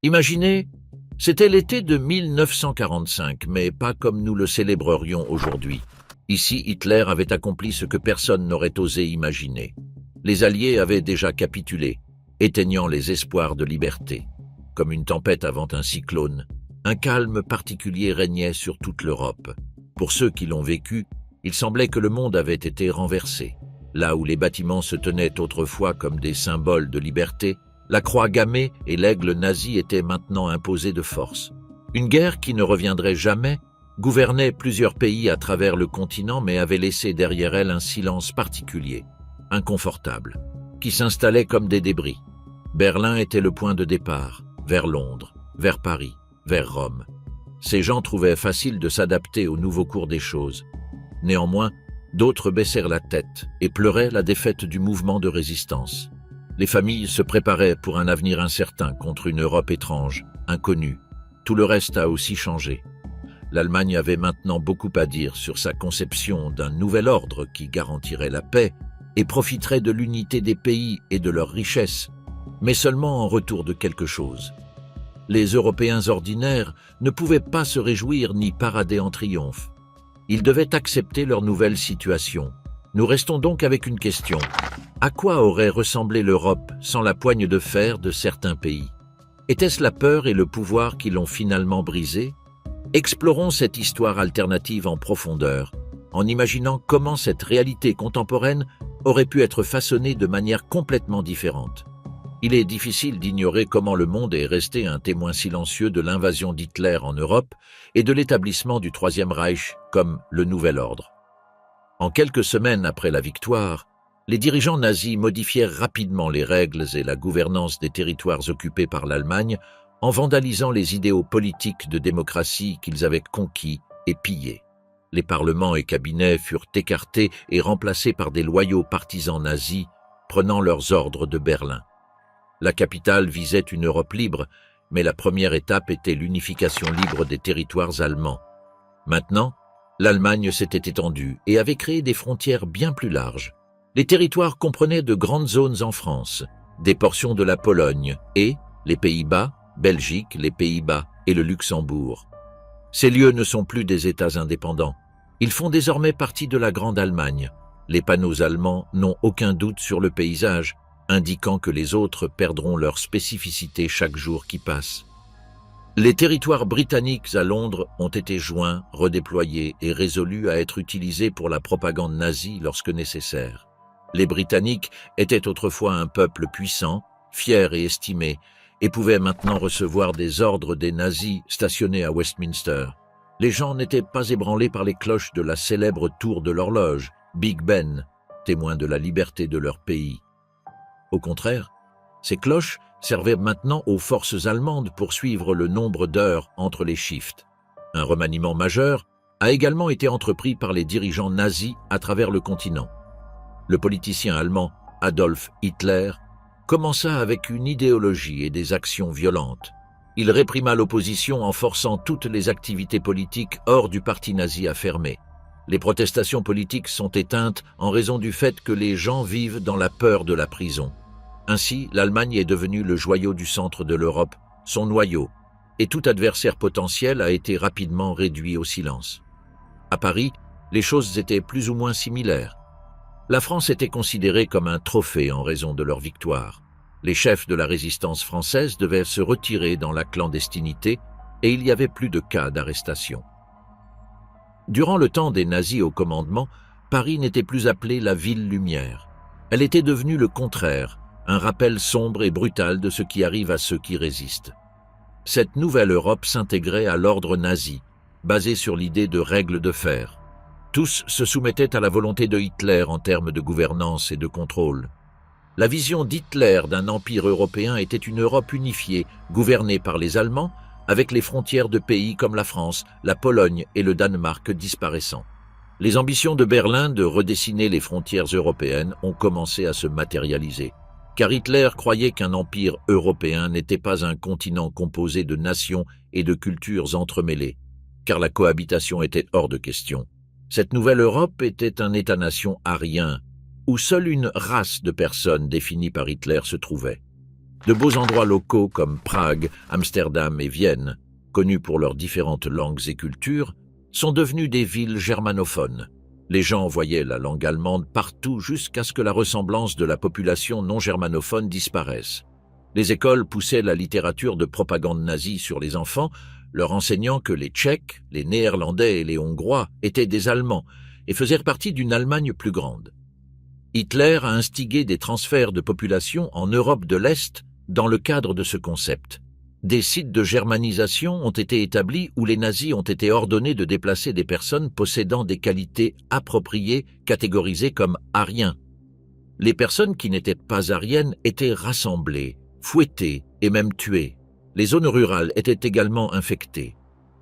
Imaginez, c'était l'été de 1945, mais pas comme nous le célébrerions aujourd'hui. Ici, Hitler avait accompli ce que personne n'aurait osé imaginer. Les Alliés avaient déjà capitulé, éteignant les espoirs de liberté. Comme une tempête avant un cyclone, un calme particulier régnait sur toute l'Europe. Pour ceux qui l'ont vécu, il semblait que le monde avait été renversé. Là où les bâtiments se tenaient autrefois comme des symboles de liberté, la croix gammée et l'aigle nazi étaient maintenant imposés de force. Une guerre qui ne reviendrait jamais gouvernait plusieurs pays à travers le continent mais avait laissé derrière elle un silence particulier, inconfortable, qui s'installait comme des débris. Berlin était le point de départ, vers Londres, vers Paris, vers Rome. Ces gens trouvaient facile de s'adapter au nouveau cours des choses. Néanmoins, d'autres baissèrent la tête et pleuraient la défaite du mouvement de résistance. Les familles se préparaient pour un avenir incertain contre une Europe étrange, inconnue. Tout le reste a aussi changé. L'Allemagne avait maintenant beaucoup à dire sur sa conception d'un nouvel ordre qui garantirait la paix et profiterait de l'unité des pays et de leurs richesses, mais seulement en retour de quelque chose. Les Européens ordinaires ne pouvaient pas se réjouir ni parader en triomphe. Ils devaient accepter leur nouvelle situation. Nous restons donc avec une question. À quoi aurait ressemblé l'Europe sans la poigne de fer de certains pays? Était-ce la peur et le pouvoir qui l'ont finalement brisée? Explorons cette histoire alternative en profondeur, en imaginant comment cette réalité contemporaine aurait pu être façonnée de manière complètement différente. Il est difficile d'ignorer comment le monde est resté un témoin silencieux de l'invasion d'Hitler en Europe et de l'établissement du Troisième Reich comme le nouvel ordre. En quelques semaines après la victoire, les dirigeants nazis modifièrent rapidement les règles et la gouvernance des territoires occupés par l'Allemagne en vandalisant les idéaux politiques de démocratie qu'ils avaient conquis et pillés. Les parlements et cabinets furent écartés et remplacés par des loyaux partisans nazis prenant leurs ordres de Berlin. La capitale visait une Europe libre, mais la première étape était l'unification libre des territoires allemands. Maintenant, l'Allemagne s'était étendue et avait créé des frontières bien plus larges. Les territoires comprenaient de grandes zones en France, des portions de la Pologne et les Pays-Bas, Belgique, les Pays-Bas et le Luxembourg. Ces lieux ne sont plus des États indépendants. Ils font désormais partie de la Grande Allemagne. Les panneaux allemands n'ont aucun doute sur le paysage, indiquant que les autres perdront leur spécificité chaque jour qui passe. Les territoires britanniques à Londres ont été joints, redéployés et résolus à être utilisés pour la propagande nazie lorsque nécessaire. Les Britanniques étaient autrefois un peuple puissant, fier et estimé, et pouvaient maintenant recevoir des ordres des nazis stationnés à Westminster. Les gens n'étaient pas ébranlés par les cloches de la célèbre tour de l'horloge, Big Ben, témoin de la liberté de leur pays. Au contraire, ces cloches servaient maintenant aux forces allemandes pour suivre le nombre d'heures entre les shifts. Un remaniement majeur a également été entrepris par les dirigeants nazis à travers le continent. Le politicien allemand Adolf Hitler commença avec une idéologie et des actions violentes. Il réprima l'opposition en forçant toutes les activités politiques hors du parti nazi à fermer. Les protestations politiques sont éteintes en raison du fait que les gens vivent dans la peur de la prison. Ainsi, l'Allemagne est devenue le joyau du centre de l'Europe, son noyau, et tout adversaire potentiel a été rapidement réduit au silence. À Paris, les choses étaient plus ou moins similaires. La France était considérée comme un trophée en raison de leur victoire. Les chefs de la résistance française devaient se retirer dans la clandestinité et il y avait plus de cas d'arrestation. Durant le temps des nazis au commandement, Paris n'était plus appelée la ville lumière. Elle était devenue le contraire, un rappel sombre et brutal de ce qui arrive à ceux qui résistent. Cette nouvelle Europe s'intégrait à l'ordre nazi, basé sur l'idée de règles de fer. Tous se soumettaient à la volonté de Hitler en termes de gouvernance et de contrôle. La vision d'Hitler d'un empire européen était une Europe unifiée, gouvernée par les Allemands, avec les frontières de pays comme la France, la Pologne et le Danemark disparaissant. Les ambitions de Berlin de redessiner les frontières européennes ont commencé à se matérialiser, car Hitler croyait qu'un empire européen n'était pas un continent composé de nations et de cultures entremêlées, car la cohabitation était hors de question. Cette nouvelle Europe était un État-nation arien, où seule une race de personnes définie par Hitler se trouvait. De beaux endroits locaux comme Prague, Amsterdam et Vienne, connus pour leurs différentes langues et cultures, sont devenus des villes germanophones. Les gens voyaient la langue allemande partout jusqu'à ce que la ressemblance de la population non germanophone disparaisse. Les écoles poussaient la littérature de propagande nazie sur les enfants, leur enseignant que les Tchèques, les Néerlandais et les Hongrois étaient des Allemands et faisaient partie d'une Allemagne plus grande. Hitler a instigé des transferts de population en Europe de l'Est dans le cadre de ce concept. Des sites de germanisation ont été établis où les nazis ont été ordonnés de déplacer des personnes possédant des qualités appropriées, catégorisées comme ariens. Les personnes qui n'étaient pas ariennes étaient rassemblées, fouettées et même tuées. Les zones rurales étaient également infectées.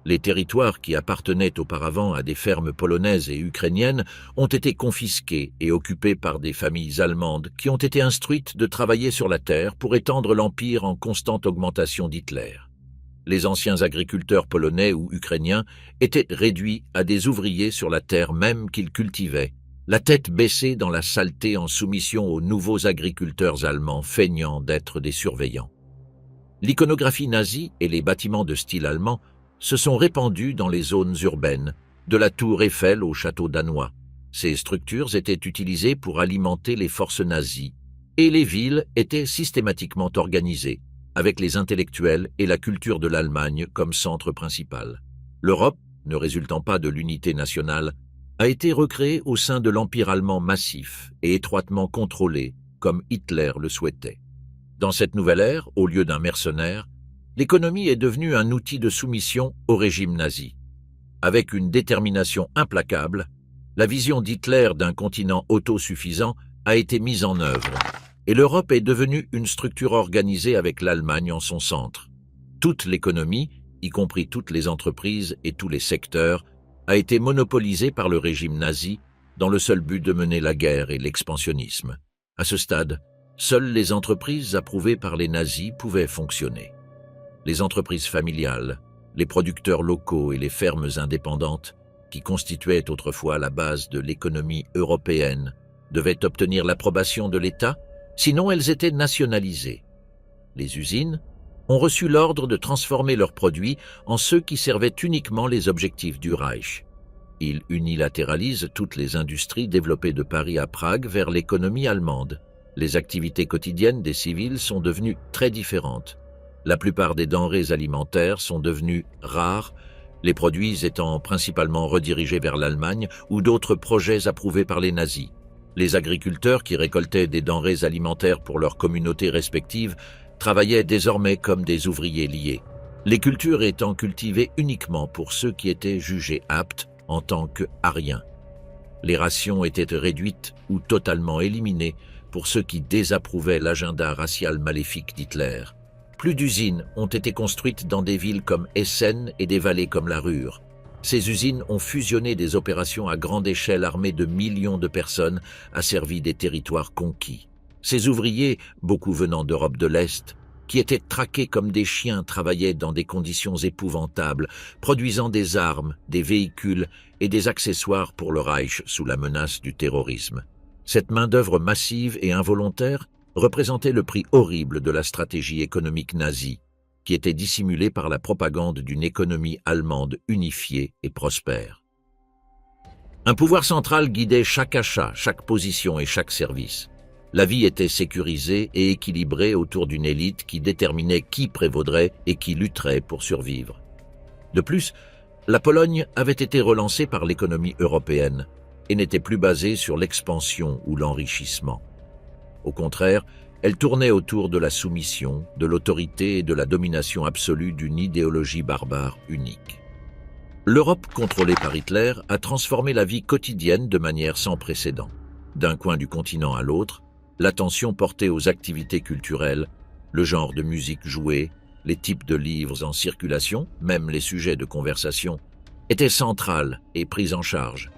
Les territoires qui appartenaient auparavant à des fermes polonaises et ukrainiennes ont été confisqués et occupés par des familles allemandes qui ont été instruites de travailler sur la terre pour étendre l'empire en constante augmentation d'Hitler. Les anciens agriculteurs polonais ou ukrainiens étaient réduits à des ouvriers sur la terre même qu'ils cultivaient, la tête baissée dans la saleté en soumission aux nouveaux agriculteurs allemands feignant d'être des surveillants. L'iconographie nazie et les bâtiments de style allemand se sont répandus dans les zones urbaines, de la tour Eiffel au château danois. Ces structures étaient utilisées pour alimenter les forces nazies, et les villes étaient systématiquement organisées, avec les intellectuels et la culture de l'Allemagne comme centre principal. L'Europe, ne résultant pas de l'unité nationale, a été recréée au sein de l'Empire allemand massif et étroitement contrôlé, comme Hitler le souhaitait. Dans cette nouvelle ère, au lieu d'un mercenaire, l'économie est devenue un outil de soumission au régime nazi. Avec une détermination implacable, la vision d'Hitler d'un continent autosuffisant a été mise en œuvre, et l'Europe est devenue une structure organisée avec l'Allemagne en son centre. Toute l'économie, y compris toutes les entreprises et tous les secteurs, a été monopolisée par le régime nazi dans le seul but de mener la guerre et l'expansionnisme. À ce stade, seules les entreprises approuvées par les nazis pouvaient fonctionner. Les entreprises familiales, les producteurs locaux et les fermes indépendantes, qui constituaient autrefois la base de l'économie européenne, devaient obtenir l'approbation de l'État, sinon elles étaient nationalisées. Les usines ont reçu l'ordre de transformer leurs produits en ceux qui servaient uniquement les objectifs du Reich. Ils unilatéralisent toutes les industries développées de Paris à Prague vers l'économie allemande. Les activités quotidiennes des civils sont devenues très différentes. La plupart des denrées alimentaires sont devenues rares, les produits étant principalement redirigés vers l'Allemagne ou d'autres projets approuvés par les nazis. Les agriculteurs qui récoltaient des denrées alimentaires pour leurs communautés respectives travaillaient désormais comme des ouvriers liés, les cultures étant cultivées uniquement pour ceux qui étaient jugés aptes en tant qu'ariens. Les rations étaient réduites ou totalement éliminées pour ceux qui désapprouvaient l'agenda racial maléfique d'Hitler. Plus d'usines ont été construites dans des villes comme Essen et des vallées comme la Ruhr. Ces usines ont fusionné des opérations à grande échelle armées de millions de personnes, asservies des territoires conquis. Ces ouvriers, beaucoup venant d'Europe de l'Est, qui étaient traqués comme des chiens, travaillaient dans des conditions épouvantables, produisant des armes, des véhicules et des accessoires pour le Reich sous la menace du terrorisme. Cette main-d'œuvre massive et involontaire représentait le prix horrible de la stratégie économique nazie, qui était dissimulée par la propagande d'une économie allemande unifiée et prospère. Un pouvoir central guidait chaque achat, chaque position et chaque service. La vie était sécurisée et équilibrée autour d'une élite qui déterminait qui prévaudrait et qui lutterait pour survivre. De plus, la Pologne avait été relancée par l'économie européenne et n'était plus basée sur l'expansion ou l'enrichissement. Au contraire, elle tournait autour de la soumission, de l'autorité et de la domination absolue d'une idéologie barbare unique. L'Europe contrôlée par Hitler a transformé la vie quotidienne de manière sans précédent. D'un coin du continent à l'autre, l'attention portée aux activités culturelles, le genre de musique jouée, les types de livres en circulation, même les sujets de conversation, étaient centrale et prise en charge.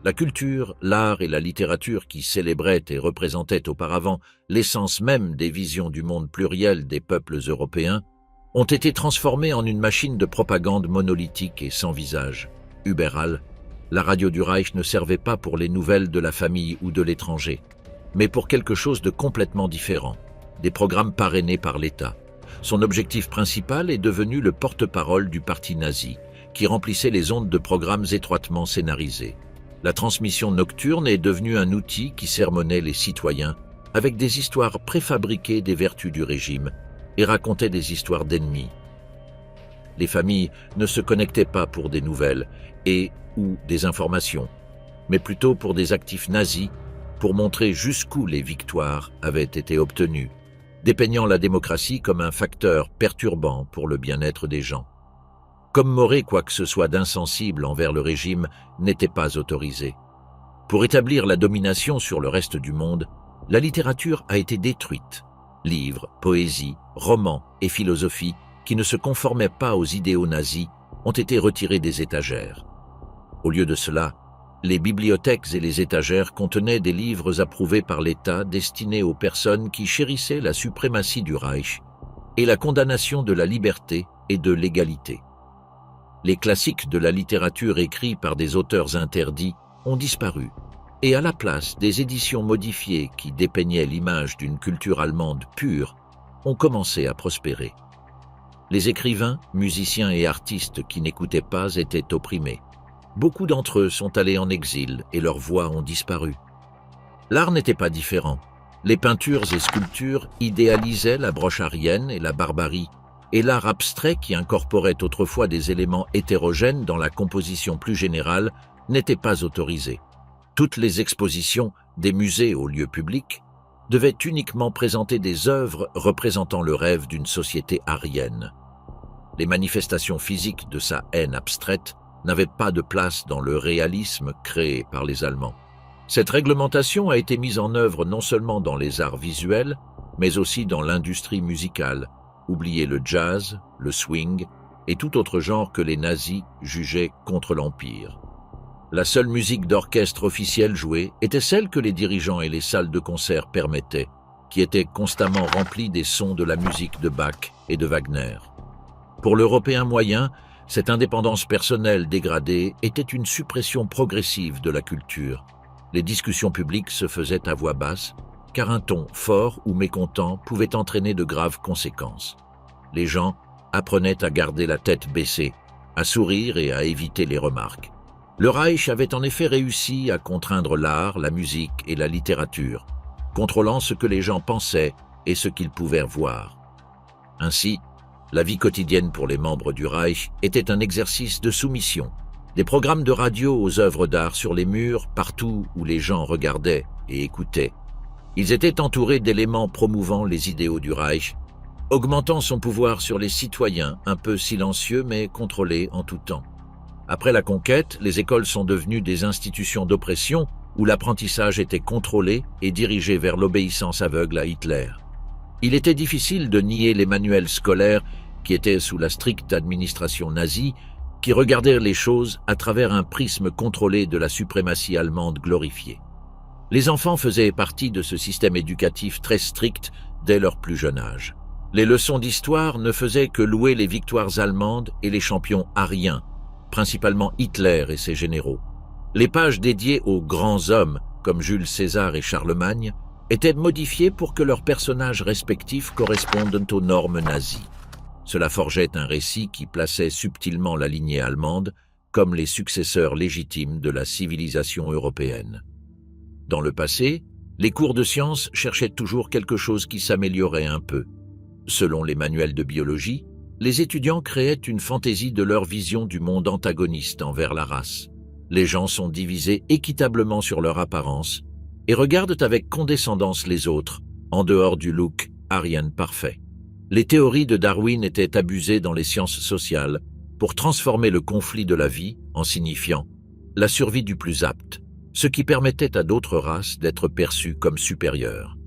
La culture, l'art et la littérature qui célébraient et représentaient auparavant l'essence même des visions du monde pluriel des peuples européens ont été transformées en une machine de propagande monolithique et sans visage. Überall, la radio du Reich ne servait pas pour les nouvelles de la famille ou de l'étranger, mais pour quelque chose de complètement différent. des programmes parrainés par l'État. Son objectif principal est devenu le porte-parole du parti nazi, qui remplissait les ondes de programmes étroitement scénarisés. La transmission nocturne est devenue un outil qui sermonnait les citoyens avec des histoires préfabriquées des vertus du régime et racontait des histoires d'ennemis. Les familles ne se connectaient pas pour des nouvelles ou des informations, mais plutôt pour des actifs nazis pour montrer jusqu'où les victoires avaient été obtenues, dépeignant la démocratie comme un facteur perturbant pour le bien-être des gens. Commémorer quoi que ce soit d'insensible envers le régime n'était pas autorisé. Pour établir la domination sur le reste du monde, la littérature a été détruite. Livres, poésie, romans et philosophie qui ne se conformaient pas aux idéaux nazis ont été retirés des étagères. Au lieu de cela, les bibliothèques et les étagères contenaient des livres approuvés par l'État destinés aux personnes qui chérissaient la suprématie du Reich et la condamnation de la liberté et de l'égalité. Les classiques de la littérature écrits par des auteurs interdits ont disparu, et à la place, des éditions modifiées qui dépeignaient l'image d'une culture allemande pure ont commencé à prospérer. Les écrivains, musiciens et artistes qui n'écoutaient pas étaient opprimés. Beaucoup d'entre eux sont allés en exil et leurs voix ont disparu. L'art n'était pas différent. Les peintures et sculptures idéalisaient la broche aryenne et la barbarie, et l'art abstrait qui incorporait autrefois des éléments hétérogènes dans la composition plus générale n'était pas autorisé. Toutes les expositions des musées aux lieux publics devaient uniquement présenter des œuvres représentant le rêve d'une société aryenne. Les manifestations physiques de sa haine abstraite n'avaient pas de place dans le réalisme créé par les Allemands. Cette réglementation a été mise en œuvre non seulement dans les arts visuels, mais aussi dans l'industrie musicale. Oubliez le jazz, le swing et tout autre genre que les nazis jugeaient contre l'Empire. La seule musique d'orchestre officielle jouée était celle que les dirigeants et les salles de concert permettaient, qui était constamment remplies des sons de la musique de Bach et de Wagner. Pour l'Européen moyen, cette indépendance personnelle dégradée était une suppression progressive de la culture. Les discussions publiques se faisaient à voix basse, car un ton fort ou mécontent pouvait entraîner de graves conséquences. Les gens apprenaient à garder la tête baissée, à sourire et à éviter les remarques. Le Reich avait en effet réussi à contraindre l'art, la musique et la littérature, contrôlant ce que les gens pensaient et ce qu'ils pouvaient voir. Ainsi, la vie quotidienne pour les membres du Reich était un exercice de soumission. Des programmes de radio aux œuvres d'art sur les murs, partout où les gens regardaient et écoutaient. Ils étaient entourés d'éléments promouvant les idéaux du Reich, augmentant son pouvoir sur les citoyens, un peu silencieux mais contrôlés en tout temps. Après la conquête, les écoles sont devenues des institutions d'oppression où l'apprentissage était contrôlé et dirigé vers l'obéissance aveugle à Hitler. Il était difficile de nier les manuels scolaires qui étaient sous la stricte administration nazie, qui regardaient les choses à travers un prisme contrôlé de la suprématie allemande glorifiée. Les enfants faisaient partie de ce système éducatif très strict dès leur plus jeune âge. Les leçons d'histoire ne faisaient que louer les victoires allemandes et les champions aryens, principalement Hitler et ses généraux. Les pages dédiées aux grands hommes, comme Jules César et Charlemagne, étaient modifiées pour que leurs personnages respectifs correspondent aux normes nazies. Cela forgeait un récit qui plaçait subtilement la lignée allemande comme les successeurs légitimes de la civilisation européenne. Dans le passé, les cours de sciences cherchaient toujours quelque chose qui s'améliorait un peu. Selon les manuels de biologie, les étudiants créaient une fantaisie de leur vision du monde antagoniste envers la race. Les gens sont divisés équitablement sur leur apparence et regardent avec condescendance les autres, en dehors du look aryen parfait. Les théories de Darwin étaient abusées dans les sciences sociales pour transformer le conflit de la vie en signifiant la survie du plus apte, ce qui permettait à d'autres races d'être perçues comme supérieures.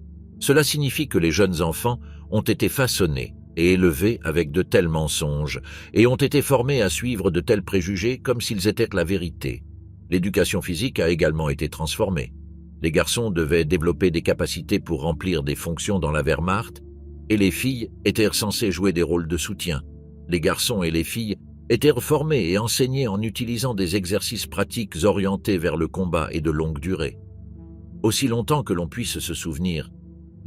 Cela signifie que les jeunes enfants ont été façonnés et élevés avec de tels mensonges et ont été formés à suivre de tels préjugés comme s'ils étaient la vérité. L'éducation physique a également été transformée. Les garçons devaient développer des capacités pour remplir des fonctions dans la Wehrmacht et les filles étaient censées jouer des rôles de soutien. Les garçons et les filles étaient formés et enseignés en utilisant des exercices pratiques orientés vers le combat et de longue durée. Aussi longtemps que l'on puisse se souvenir,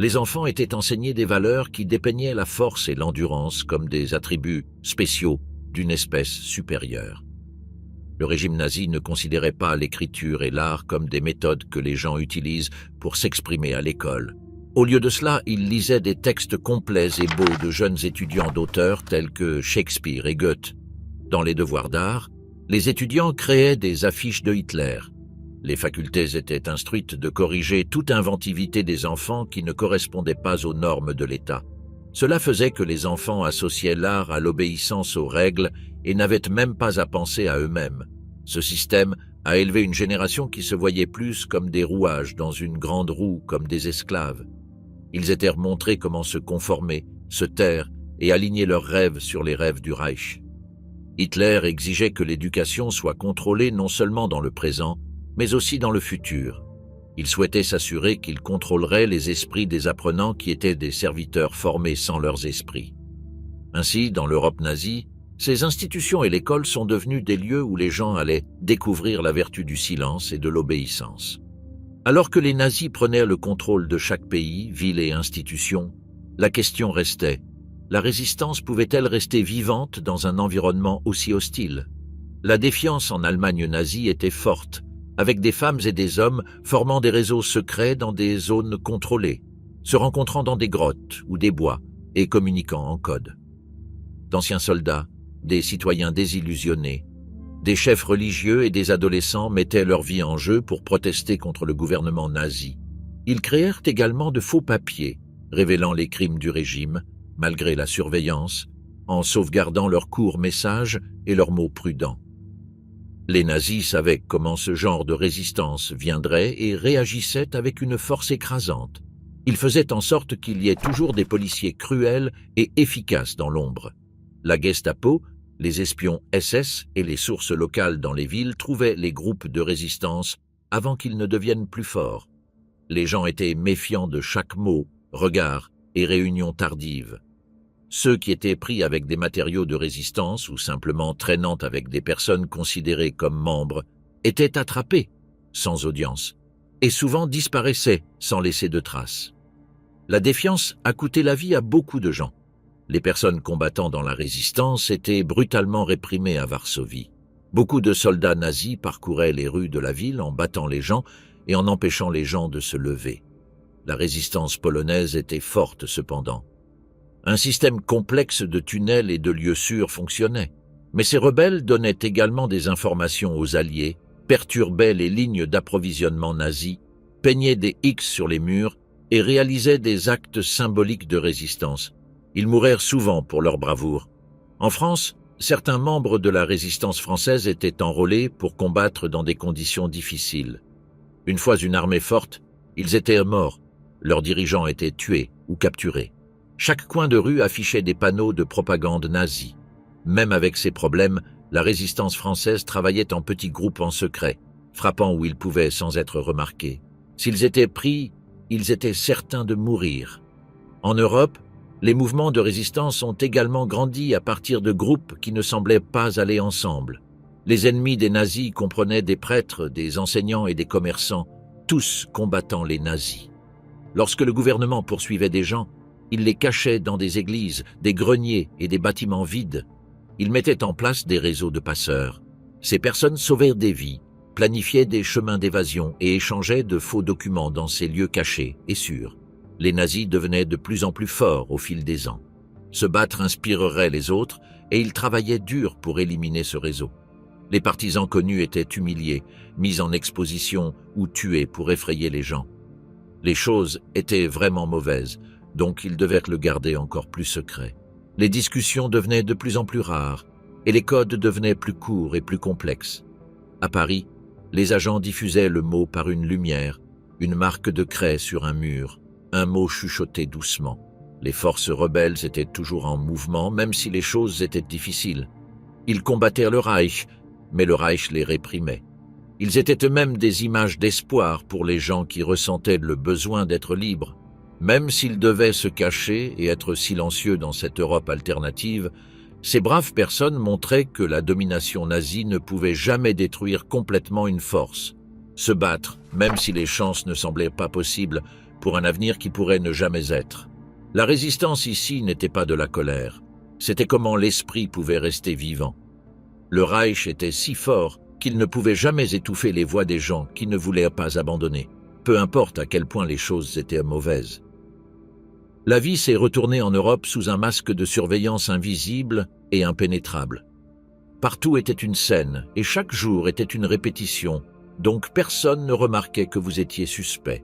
Les enfants étaient enseignés des valeurs qui dépeignaient la force et l'endurance comme des attributs spéciaux d'une espèce supérieure. Le régime nazi ne considérait pas l'écriture et l'art comme des méthodes que les gens utilisent pour s'exprimer à l'école. Au lieu de cela, il lisait des textes complets et beaux de jeunes étudiants d'auteurs tels que Shakespeare et Goethe. Dans les devoirs d'art, les étudiants créaient des affiches de Hitler. Les facultés étaient instruites de corriger toute inventivité des enfants qui ne correspondait pas aux normes de l'État. Cela faisait que les enfants associaient l'art à l'obéissance aux règles et n'avaient même pas à penser à eux-mêmes. Ce système a élevé une génération qui se voyait plus comme des rouages dans une grande roue, comme des esclaves. Ils étaient montrés comment se conformer, se taire et aligner leurs rêves sur les rêves du Reich. Hitler exigeait que l'éducation soit contrôlée non seulement dans le présent, mais aussi dans le futur. Il souhaitait s'assurer qu'il contrôlerait les esprits des apprenants qui étaient des serviteurs formés sans leurs esprits. Ainsi, dans l'Europe nazie, ces institutions et l'école sont devenues des lieux où les gens allaient découvrir la vertu du silence et de l'obéissance. Alors que les nazis prenaient le contrôle de chaque pays, ville et institution, la question restait: la résistance pouvait-elle rester vivante dans un environnement aussi hostile? La défiance en Allemagne nazie était forte, avec des femmes et des hommes formant des réseaux secrets dans des zones contrôlées, se rencontrant dans des grottes ou des bois et communiquant en code. D'anciens soldats, des citoyens désillusionnés, des chefs religieux et des adolescents mettaient leur vie en jeu pour protester contre le gouvernement nazi. Ils créèrent également de faux papiers, révélant les crimes du régime, malgré la surveillance, en sauvegardant leurs courts messages et leurs mots prudents. Les nazis savaient comment ce genre de résistance viendrait et réagissaient avec une force écrasante. Ils faisaient en sorte qu'il y ait toujours des policiers cruels et efficaces dans l'ombre. La Gestapo, les espions SS et les sources locales dans les villes trouvaient les groupes de résistance avant qu'ils ne deviennent plus forts. Les gens étaient méfiants de chaque mot, regard et réunion tardive. Ceux qui étaient pris avec des matériaux de résistance ou simplement traînant avec des personnes considérées comme membres étaient attrapés, sans audience, et souvent disparaissaient sans laisser de traces. La défiance a coûté la vie à beaucoup de gens. Les personnes combattant dans la résistance étaient brutalement réprimées à Varsovie. Beaucoup de soldats nazis parcouraient les rues de la ville en battant les gens et en empêchant les gens de se lever. La résistance polonaise était forte cependant. Un système complexe de tunnels et de lieux sûrs fonctionnait, mais ces rebelles donnaient également des informations aux Alliés, perturbaient les lignes d'approvisionnement nazis, peignaient des X sur les murs et réalisaient des actes symboliques de résistance. Ils moururent souvent pour leur bravoure. En France, certains membres de la résistance française étaient enrôlés pour combattre dans des conditions difficiles. Une fois une armée forte, ils étaient morts, leurs dirigeants étaient tués ou capturés. Chaque coin de rue affichait des panneaux de propagande nazie. Même avec ces problèmes, la résistance française travaillait en petits groupes en secret, frappant où ils pouvaient sans être remarqués. S'ils étaient pris, ils étaient certains de mourir. En Europe, les mouvements de résistance ont également grandi à partir de groupes qui ne semblaient pas aller ensemble. Les ennemis des nazis comprenaient des prêtres, des enseignants et des commerçants, tous combattant les nazis. Lorsque le gouvernement poursuivait des gens, il les cachait dans des églises, des greniers et des bâtiments vides. Il mettait en place des réseaux de passeurs. Ces personnes sauvèrent des vies, planifiaient des chemins d'évasion et échangeaient de faux documents dans ces lieux cachés et sûrs. Les nazis devenaient de plus en plus forts au fil des ans. Se battre inspirerait les autres et ils travaillaient dur pour éliminer ce réseau. Les partisans connus étaient humiliés, mis en exposition ou tués pour effrayer les gens. Les choses étaient vraiment mauvaises, donc ils devaient le garder encore plus secret. Les discussions devenaient de plus en plus rares et les codes devenaient plus courts et plus complexes. À Paris, les agents diffusaient le mot par une lumière, une marque de craie sur un mur, un mot chuchoté doucement. Les forces rebelles étaient toujours en mouvement, même si les choses étaient difficiles. Ils combattèrent le Reich, mais le Reich les réprimait. Ils étaient eux-mêmes des images d'espoir pour les gens qui ressentaient le besoin d'être libres. Même s'ils devaient se cacher et être silencieux dans cette Europe alternative, ces braves personnes montraient que la domination nazie ne pouvait jamais détruire complètement une force. Se battre, même si les chances ne semblaient pas possibles, pour un avenir qui pourrait ne jamais être. La résistance ici n'était pas de la colère, c'était comment l'esprit pouvait rester vivant. Le Reich était si fort qu'il ne pouvait jamais étouffer les voix des gens qui ne voulaient pas abandonner, peu importe à quel point les choses étaient mauvaises. La vie s'est retournée en Europe sous un masque de surveillance invisible et impénétrable. Partout était une scène, et chaque jour était une répétition, donc personne ne remarquait que vous étiez suspect.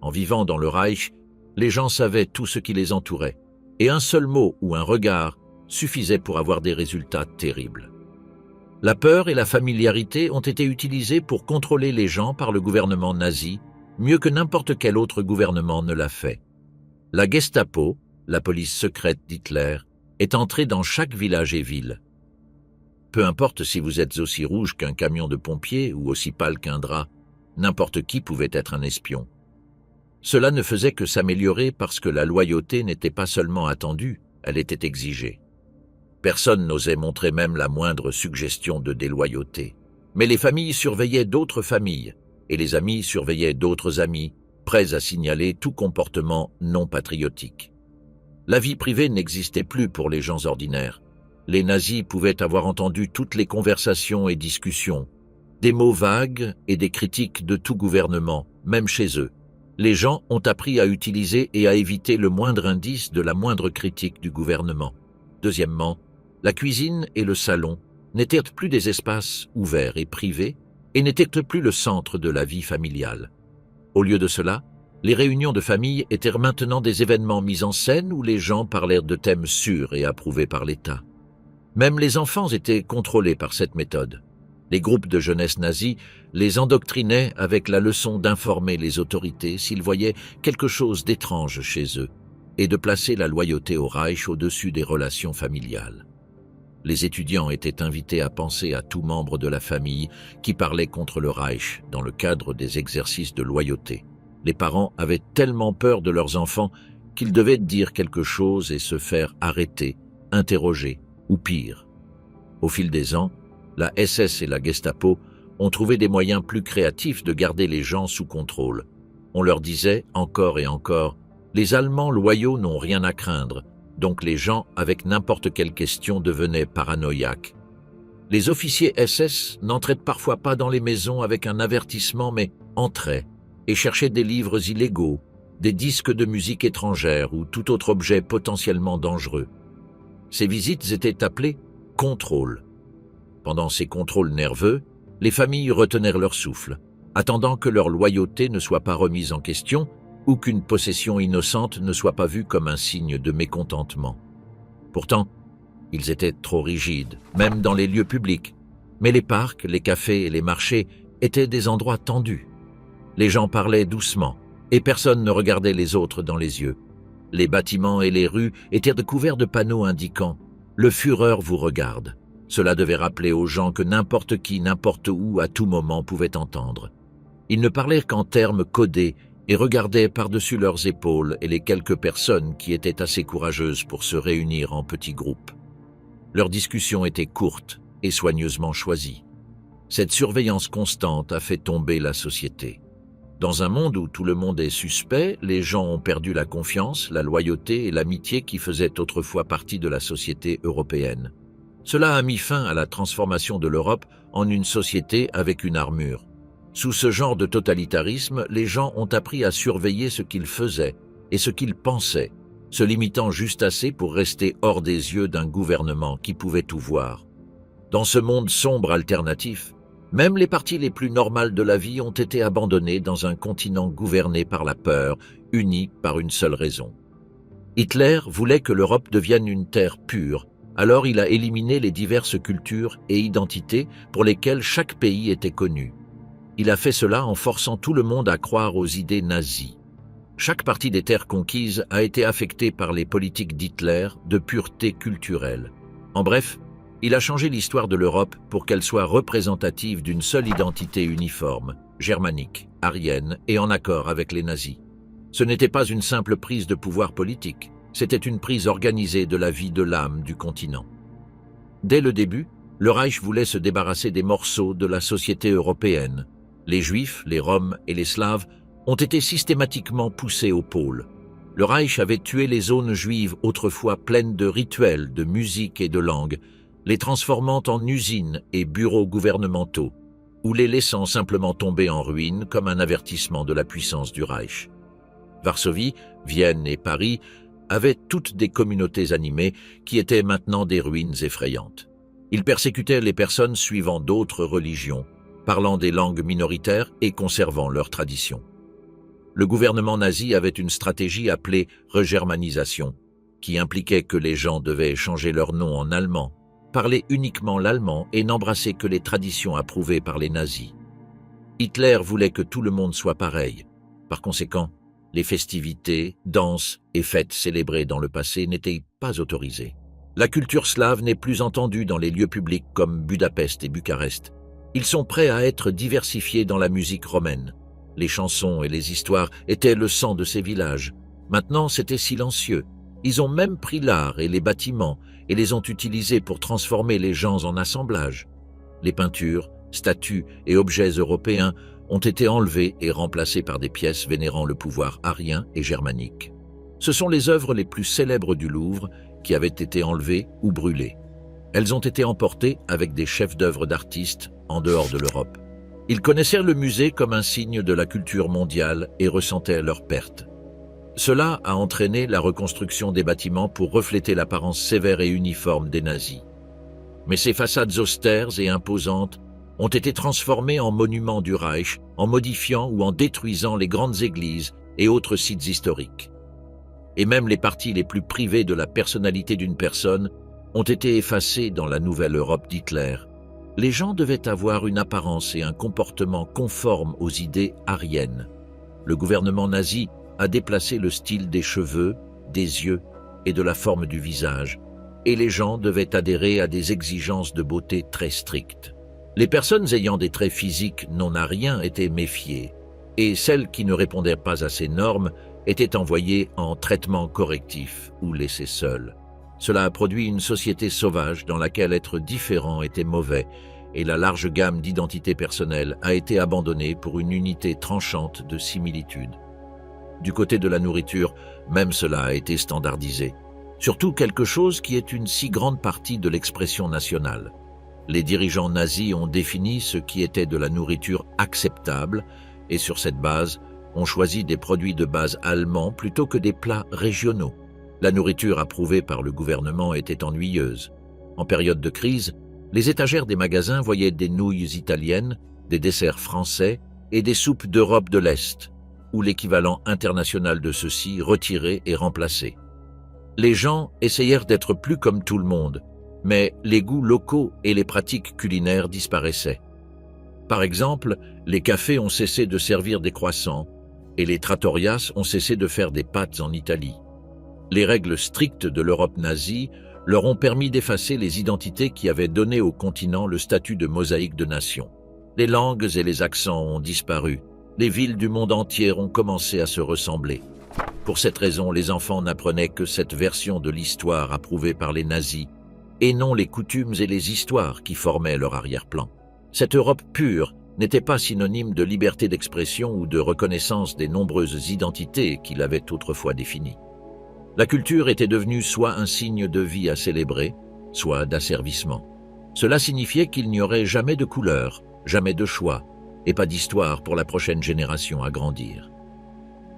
En vivant dans le Reich, les gens savaient tout ce qui les entourait, et un seul mot ou un regard suffisait pour avoir des résultats terribles. La peur et la familiarité ont été utilisées pour contrôler les gens par le gouvernement nazi, mieux que n'importe quel autre gouvernement ne l'a fait. La Gestapo, la police secrète d'Hitler, est entrée dans chaque village et ville. Peu importe si vous êtes aussi rouge qu'un camion de pompiers ou aussi pâle qu'un drap, n'importe qui pouvait être un espion. Cela ne faisait que s'améliorer parce que la loyauté n'était pas seulement attendue, elle était exigée. Personne n'osait montrer même la moindre suggestion de déloyauté. Mais les familles surveillaient d'autres familles, et les amis surveillaient d'autres amis, prêts à signaler tout comportement non patriotique. La vie privée n'existait plus pour les gens ordinaires. Les nazis pouvaient avoir entendu toutes les conversations et discussions, des mots vagues et des critiques de tout gouvernement, même chez eux. Les gens ont appris à utiliser et à éviter le moindre indice de la moindre critique du gouvernement. Deuxièmement, la cuisine et le salon n'étaient plus des espaces ouverts et privés et n'étaient plus le centre de la vie familiale. Au lieu de cela, les réunions de famille étaient maintenant des événements mis en scène où les gens parlaient de thèmes sûrs et approuvés par l'État. Même les enfants étaient contrôlés par cette méthode. Les groupes de jeunesse nazis les endoctrinaient avec la leçon d'informer les autorités s'ils voyaient quelque chose d'étrange chez eux et de placer la loyauté au Reich au-dessus des relations familiales. Les étudiants étaient invités à penser à tout membre de la famille qui parlait contre le Reich dans le cadre des exercices de loyauté. Les parents avaient tellement peur de leurs enfants qu'ils devaient dire quelque chose et se faire arrêter, interroger ou pire. Au fil des ans, la SS et la Gestapo ont trouvé des moyens plus créatifs de garder les gens sous contrôle. On leur disait, encore et encore, « Les Allemands loyaux n'ont rien à craindre », donc les gens avec n'importe quelle question devenaient paranoïaques. Les officiers SS n'entraient parfois pas dans les maisons avec un avertissement, mais entraient et cherchaient des livres illégaux, des disques de musique étrangère ou tout autre objet potentiellement dangereux. Ces visites étaient appelées « contrôles ». Pendant ces contrôles nerveux, les familles retenaient leur souffle, attendant que leur loyauté ne soit pas remise en question ou qu'une possession innocente ne soit pas vue comme un signe de mécontentement. Pourtant, ils étaient trop rigides, même dans les lieux publics. Mais les parcs, les cafés et les marchés étaient des endroits tendus. Les gens parlaient doucement, et personne ne regardait les autres dans les yeux. Les bâtiments et les rues étaient couverts de panneaux indiquant « Le Führer vous regarde ». Cela devait rappeler aux gens que n'importe qui, n'importe où, à tout moment pouvait entendre. Ils ne parlaient qu'en termes codés et regardaient par-dessus leurs épaules et les quelques personnes qui étaient assez courageuses pour se réunir en petits groupes. Leurs discussions étaient courtes et soigneusement choisies. Cette surveillance constante a fait tomber la société. Dans un monde où tout le monde est suspect, les gens ont perdu la confiance, la loyauté et l'amitié qui faisaient autrefois partie de la société européenne. Cela a mis fin à la transformation de l'Europe en une société avec une armure. Sous ce genre de totalitarisme, les gens ont appris à surveiller ce qu'ils faisaient et ce qu'ils pensaient, se limitant juste assez pour rester hors des yeux d'un gouvernement qui pouvait tout voir. Dans ce monde sombre alternatif, même les parties les plus normales de la vie ont été abandonnées dans un continent gouverné par la peur, uni par une seule raison. Hitler voulait que l'Europe devienne une terre pure. Alors il a éliminé les diverses cultures et identités pour lesquelles chaque pays était connu. Il a fait cela en forçant tout le monde à croire aux idées nazies. Chaque partie des terres conquises a été affectée par les politiques d'Hitler de pureté culturelle. En bref, il a changé l'histoire de l'Europe pour qu'elle soit représentative d'une seule identité uniforme, germanique, aryenne et en accord avec les nazis. Ce n'était pas une simple prise de pouvoir politique. C'était une prise organisée de la vie de l'âme du continent. Dès le début, le Reich voulait se débarrasser des morceaux de la société européenne. Les Juifs, les Roms et les Slaves ont été systématiquement poussés au pôle. Le Reich avait tué les zones juives autrefois pleines de rituels, de musique et de langue, les transformant en usines et bureaux gouvernementaux, ou les laissant simplement tomber en ruine comme un avertissement de la puissance du Reich. Varsovie, Vienne et Paris avaient toutes des communautés animées qui étaient maintenant des ruines effrayantes. Ils persécutaient les personnes suivant d'autres religions, parlant des langues minoritaires et conservant leurs traditions. Le gouvernement nazi avait une stratégie appelée regermanisation, qui impliquait que les gens devaient changer leur nom en allemand, parler uniquement l'allemand et n'embrasser que les traditions approuvées par les nazis. Hitler voulait que tout le monde soit pareil. Par conséquent, les festivités, danses et fêtes célébrées dans le passé n'étaient pas autorisées. La culture slave n'est plus entendue dans les lieux publics comme Budapest et Bucarest. Ils sont prêts à être diversifiés dans la musique romaine. Les chansons et les histoires étaient le sang de ces villages. Maintenant, c'était silencieux. Ils ont même pris l'art et les bâtiments et les ont utilisés pour transformer les gens en assemblages. Les peintures, statues et objets européens ont été enlevés et remplacés par des pièces vénérant le pouvoir arien et germanique. Ce sont les œuvres les plus célèbres du Louvre qui avaient été enlevées ou brûlées. Elles ont été emportées avec des chefs-d'œuvre d'artistes en dehors de l'Europe. Ils connaissaient le musée comme un signe de la culture mondiale et ressentaient leur perte. Cela a entraîné la reconstruction des bâtiments pour refléter l'apparence sévère et uniforme des nazis. Mais ces façades austères et imposantes ont été transformées en monuments du Reich en modifiant ou en détruisant les grandes églises et autres sites historiques. Et même les parties les plus privées de la personnalité d'une personne ont été effacées dans la nouvelle Europe d'Hitler. Les gens devaient avoir une apparence et un comportement conformes aux idées aryennes. Le gouvernement nazi a déplacé le style des cheveux, des yeux et de la forme du visage, et les gens devaient adhérer à des exigences de beauté très strictes. Les personnes ayant des traits physiques non ariens étaient méfiées, et celles qui ne répondaient pas à ces normes étaient envoyées en traitement correctif ou laissées seules. Cela a produit une société sauvage dans laquelle être différent était mauvais, et la large gamme d'identités personnelles a été abandonnée pour une unité tranchante de similitude. Du côté de la nourriture, même cela a été standardisé. Surtout quelque chose qui est une si grande partie de l'expression nationale. Les dirigeants nazis ont défini ce qui était de la nourriture acceptable et sur cette base, ont choisi des produits de base allemands plutôt que des plats régionaux. La nourriture approuvée par le gouvernement était ennuyeuse. En période de crise, les étagères des magasins voyaient des nouilles italiennes, des desserts français et des soupes d'Europe de l'Est, ou l'équivalent international de ceux-ci retirés et remplacés. Les gens essayèrent d'être plus comme tout le monde, mais les goûts locaux et les pratiques culinaires disparaissaient. Par exemple, les cafés ont cessé de servir des croissants et les trattorias ont cessé de faire des pâtes en Italie. Les règles strictes de l'Europe nazie leur ont permis d'effacer les identités qui avaient donné au continent le statut de mosaïque de nation. Les langues et les accents ont disparu. Les villes du monde entier ont commencé à se ressembler. Pour cette raison, les enfants n'apprenaient que cette version de l'histoire approuvée par les nazis, et non les coutumes et les histoires qui formaient leur arrière-plan. Cette Europe pure n'était pas synonyme de liberté d'expression ou de reconnaissance des nombreuses identités qu'il avait autrefois définies. La culture était devenue soit un signe de vie à célébrer, soit d'asservissement. Cela signifiait qu'il n'y aurait jamais de couleur, jamais de choix, et pas d'histoire pour la prochaine génération à grandir.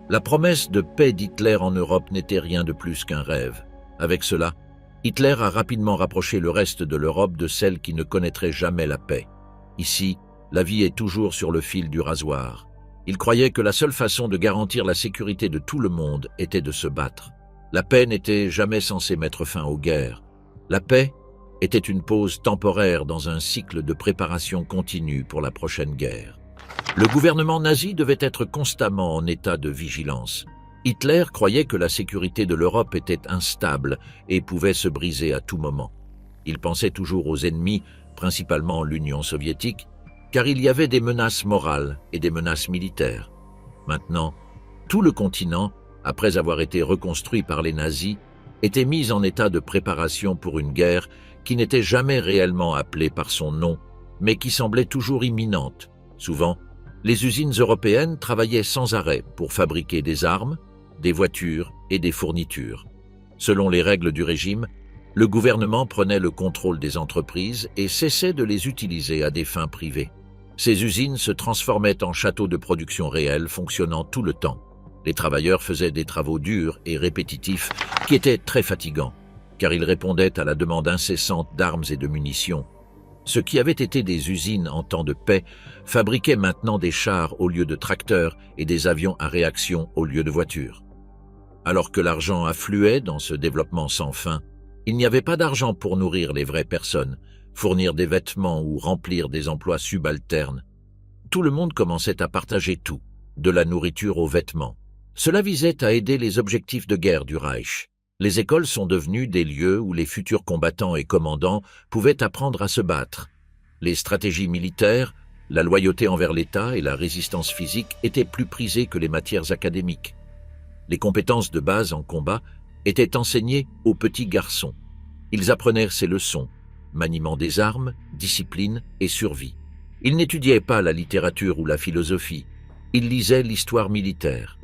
La promesse de paix d'Hitler en Europe n'était rien de plus qu'un rêve. Avec cela, Hitler a rapidement rapproché le reste de l'Europe de celle qui ne connaîtrait jamais la paix. Ici, la vie est toujours sur le fil du rasoir. Il croyait que la seule façon de garantir la sécurité de tout le monde était de se battre. La paix n'était jamais censée mettre fin aux guerres. La paix était une pause temporaire dans un cycle de préparation continue pour la prochaine guerre. Le gouvernement nazi devait être constamment en état de vigilance. Hitler croyait que la sécurité de l'Europe était instable et pouvait se briser à tout moment. Il pensait toujours aux ennemis, principalement l'Union soviétique, car il y avait des menaces morales et des menaces militaires. Maintenant, tout le continent, après avoir été reconstruit par les nazis, était mis en état de préparation pour une guerre qui n'était jamais réellement appelée par son nom, mais qui semblait toujours imminente, souvent Les usines européennes travaillaient sans arrêt pour fabriquer des armes, des voitures et des fournitures. Selon les règles du régime, le gouvernement prenait le contrôle des entreprises et cessait de les utiliser à des fins privées. Ces usines se transformaient en châteaux de production réels fonctionnant tout le temps. Les travailleurs faisaient des travaux durs et répétitifs qui étaient très fatigants, car ils répondaient à la demande incessante d'armes et de munitions. Ce qui avait été des usines en temps de paix fabriquait maintenant des chars au lieu de tracteurs et des avions à réaction au lieu de voitures. Alors que l'argent affluait dans ce développement sans fin, il n'y avait pas d'argent pour nourrir les vraies personnes, fournir des vêtements ou remplir des emplois subalternes. Tout le monde commençait à partager tout, de la nourriture aux vêtements. Cela visait à aider les objectifs de guerre du Reich. Les écoles sont devenues des lieux où les futurs combattants et commandants pouvaient apprendre à se battre. Les stratégies militaires, la loyauté envers l'État et la résistance physique étaient plus prisées que les matières académiques. Les compétences de base en combat étaient enseignées aux petits garçons. Ils apprenaient ces leçons, maniement des armes, discipline et survie. Ils n'étudiaient pas la littérature ou la philosophie, ils lisaient l'histoire militaire.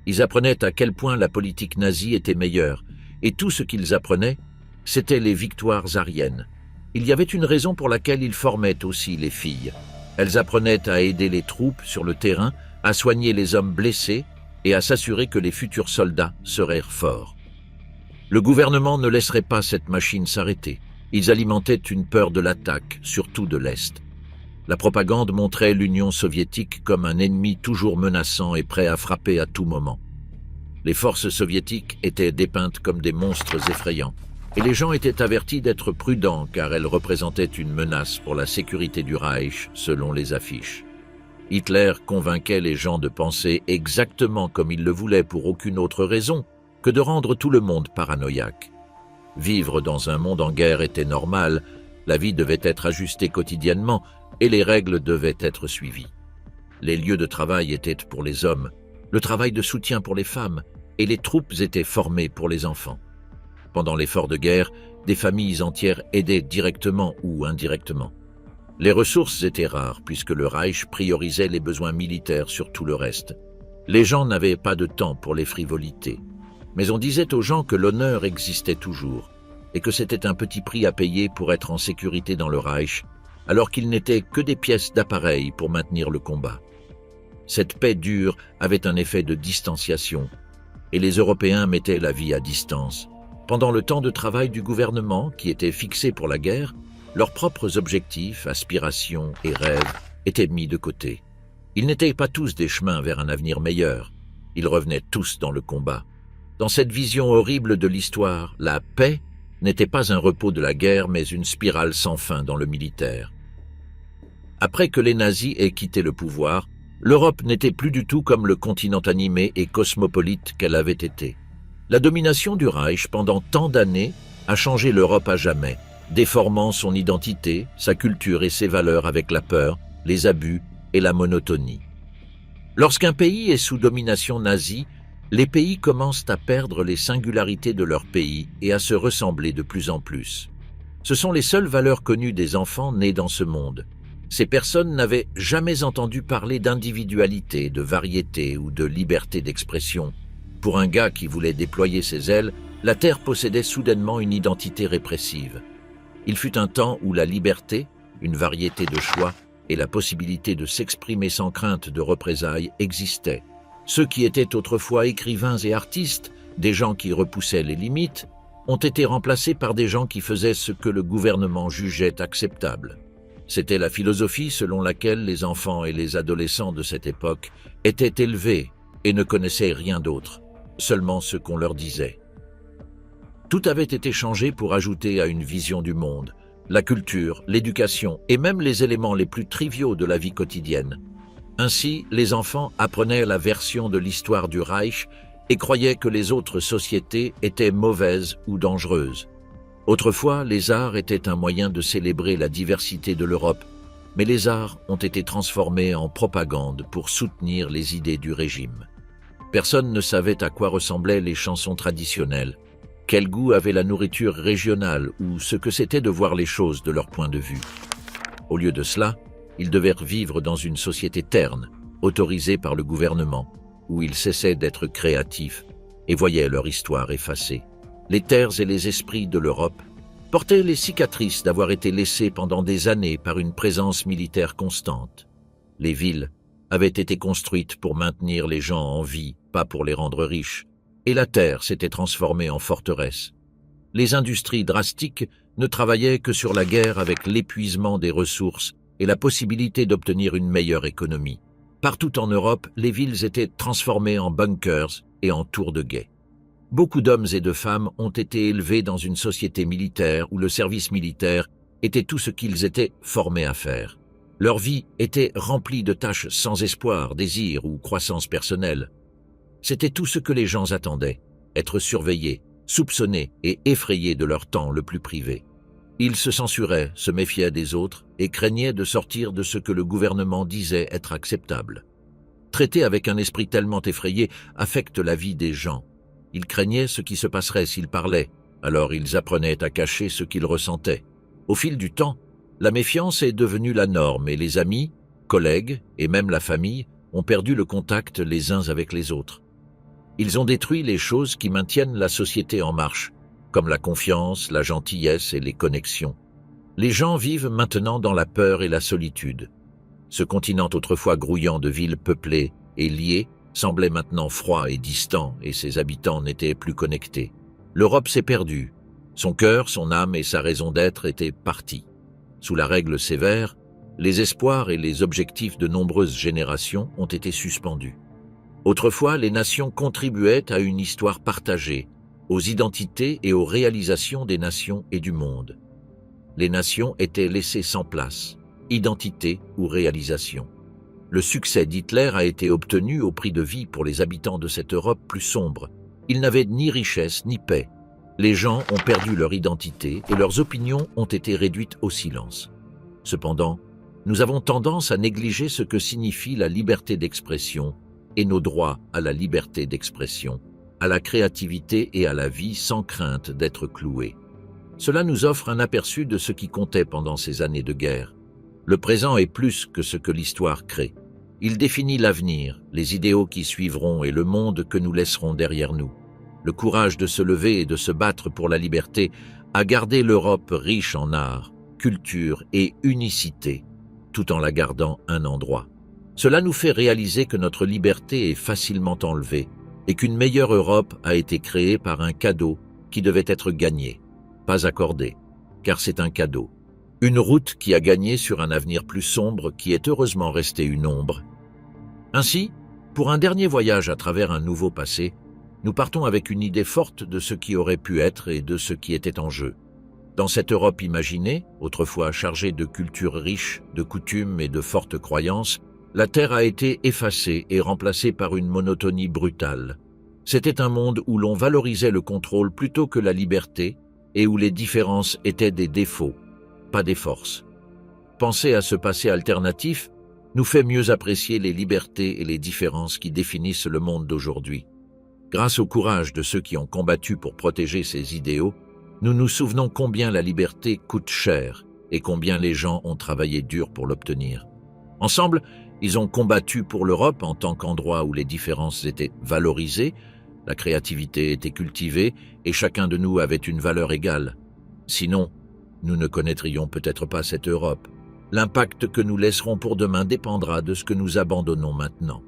Ils apprenaient à quel point la politique nazie était meilleure, et tout ce qu'ils apprenaient, c'était les victoires ariennes. Il y avait une raison pour laquelle ils formaient aussi les filles. Elles apprenaient à aider les troupes sur le terrain, à soigner les hommes blessés et à s'assurer que les futurs soldats seraient forts. Le gouvernement ne laisserait pas cette machine s'arrêter. Ils alimentaient une peur de l'attaque, surtout de l'Est. La propagande montrait l'Union soviétique comme un ennemi toujours menaçant et prêt à frapper à tout moment. Les forces soviétiques étaient dépeintes comme des monstres effrayants, et les gens étaient avertis d'être prudents car elles représentaient une menace pour la sécurité du Reich selon les affiches. Hitler convainquait les gens de penser exactement comme il le voulait pour aucune autre raison que de rendre tout le monde paranoïaque. Vivre dans un monde en guerre était normal, la vie devait être ajustée quotidiennement et les règles devaient être suivies. Les lieux de travail étaient pour les hommes, le travail de soutien pour les femmes, et les troupes étaient formées pour les enfants. Pendant l'effort de guerre, des familles entières aidaient directement ou indirectement. Les ressources étaient rares puisque le Reich priorisait les besoins militaires sur tout le reste. Les gens n'avaient pas de temps pour les frivolités. Mais on disait aux gens que l'honneur existait toujours et que c'était un petit prix à payer pour être en sécurité dans le Reich, alors qu'ils n'étaient que des pièces d'appareil pour maintenir le combat. Cette paix dure avait un effet de distanciation, et les Européens mettaient la vie à distance. Pendant le temps de travail du gouvernement, qui était fixé pour la guerre, leurs propres objectifs, aspirations et rêves étaient mis de côté. Ils n'étaient pas tous des chemins vers un avenir meilleur. Ils revenaient tous dans le combat. Dans cette vision horrible de l'histoire, la paix n'était pas un repos de la guerre, mais une spirale sans fin dans le militaire. Après que les nazis aient quitté le pouvoir, l'Europe n'était plus du tout comme le continent animé et cosmopolite qu'elle avait été. La domination du Reich pendant tant d'années a changé l'Europe à jamais, déformant son identité, sa culture et ses valeurs avec la peur, les abus et la monotonie. Lorsqu'un pays est sous domination nazie, les pays commencent à perdre les singularités de leur pays et à se ressembler de plus en plus. Ce sont les seules valeurs connues des enfants nés dans ce monde. Ces personnes n'avaient jamais entendu parler d'individualité, de variété ou de liberté d'expression. Pour un gars qui voulait déployer ses ailes, la Terre possédait soudainement une identité répressive. Il fut un temps où la liberté, une variété de choix et la possibilité de s'exprimer sans crainte de représailles existaient. Ceux qui étaient autrefois écrivains et artistes, des gens qui repoussaient les limites, ont été remplacés par des gens qui faisaient ce que le gouvernement jugeait acceptable. C'était la philosophie selon laquelle les enfants et les adolescents de cette époque étaient élevés et ne connaissaient rien d'autre, seulement ce qu'on leur disait. Tout avait été changé pour ajouter à une vision du monde, la culture, l'éducation et même les éléments les plus triviaux de la vie quotidienne. Ainsi, les enfants apprenaient la version de l'histoire du Reich et croyaient que les autres sociétés étaient mauvaises ou dangereuses. Autrefois, les arts étaient un moyen de célébrer la diversité de l'Europe, mais les arts ont été transformés en propagande pour soutenir les idées du régime. Personne ne savait à quoi ressemblaient les chansons traditionnelles, quel goût avait la nourriture régionale ou ce que c'était de voir les choses de leur point de vue. Au lieu de cela, ils devaient vivre dans une société terne, autorisés par le gouvernement, où ils cessaient d'être créatifs et voyaient leur histoire effacée. Les terres et les esprits de l'Europe portaient les cicatrices d'avoir été laissés pendant des années par une présence militaire constante. Les villes avaient été construites pour maintenir les gens en vie, pas pour les rendre riches, et la terre s'était transformée en forteresse. Les industries drastiques ne travaillaient que sur la guerre avec l'épuisement des ressources et la possibilité d'obtenir une meilleure économie. Partout en Europe, les villes étaient transformées en bunkers et en tours de guet. Beaucoup d'hommes et de femmes ont été élevés dans une société militaire où le service militaire était tout ce qu'ils étaient formés à faire. Leur vie était remplie de tâches sans espoir, désir ou croissance personnelle. C'était tout ce que les gens attendaient, être surveillés, soupçonnés et effrayés de leur temps le plus privé. Ils se censuraient, se méfiaient des autres et craignaient de sortir de ce que le gouvernement disait être acceptable. Traiter avec un esprit tellement effrayé affecte la vie des gens. Ils craignaient ce qui se passerait s'ils parlaient, alors ils apprenaient à cacher ce qu'ils ressentaient. Au fil du temps, la méfiance est devenue la norme et les amis, collègues et même la famille ont perdu le contact les uns avec les autres. Ils ont détruit les choses qui maintiennent la société en marche, comme la confiance, la gentillesse et les connexions. Les gens vivent maintenant dans la peur et la solitude. Ce continent autrefois grouillant de villes peuplées et liées semblait maintenant froid et distant et ses habitants n'étaient plus connectés. L'Europe s'est perdue. Son cœur, son âme et sa raison d'être étaient partis. Sous la règle sévère, les espoirs et les objectifs de nombreuses générations ont été suspendus. Autrefois, les nations contribuaient à une histoire partagée, aux identités et aux réalisations des nations et du monde. Les nations étaient laissées sans place, identité ou réalisation. Le succès d'Hitler a été obtenu au prix de vie pour les habitants de cette Europe plus sombre. Ils n'avaient ni richesse ni paix. Les gens ont perdu leur identité et leurs opinions ont été réduites au silence. Cependant, nous avons tendance à négliger ce que signifie la liberté d'expression et nos droits à la liberté d'expression, à la créativité et à la vie sans crainte d'être cloués. Cela nous offre un aperçu de ce qui comptait pendant ces années de guerre. Le présent est plus que ce que l'histoire crée. Il définit l'avenir, les idéaux qui suivront et le monde que nous laisserons derrière nous. Le courage de se lever et de se battre pour la liberté a gardé l'Europe riche en art, culture et unicité, tout en la gardant un endroit. Cela nous fait réaliser que notre liberté est facilement enlevée et qu'une meilleure Europe a été créée par un cadeau qui devait être gagné, pas accordé, car c'est un cadeau. Une route qui a gagné sur un avenir plus sombre qui est heureusement resté une ombre. Ainsi, pour un dernier voyage à travers un nouveau passé, nous partons avec une idée forte de ce qui aurait pu être et de ce qui était en jeu. Dans cette Europe imaginée, autrefois chargée de cultures riches, de coutumes et de fortes croyances, la terre a été effacée et remplacée par une monotonie brutale. C'était un monde où l'on valorisait le contrôle plutôt que la liberté et où les différences étaient des défauts, pas des forces. Penser à ce passé alternatif nous fait mieux apprécier les libertés et les différences qui définissent le monde d'aujourd'hui. Grâce au courage de ceux qui ont combattu pour protéger ces idéaux, nous nous souvenons combien la liberté coûte cher et combien les gens ont travaillé dur pour l'obtenir. Ensemble, ils ont combattu pour l'Europe en tant qu'endroit où les différences étaient valorisées, la créativité était cultivée et chacun de nous avait une valeur égale. Sinon, nous ne connaîtrions peut-être pas cette Europe. L'impact que nous laisserons pour demain dépendra de ce que nous abandonnons maintenant.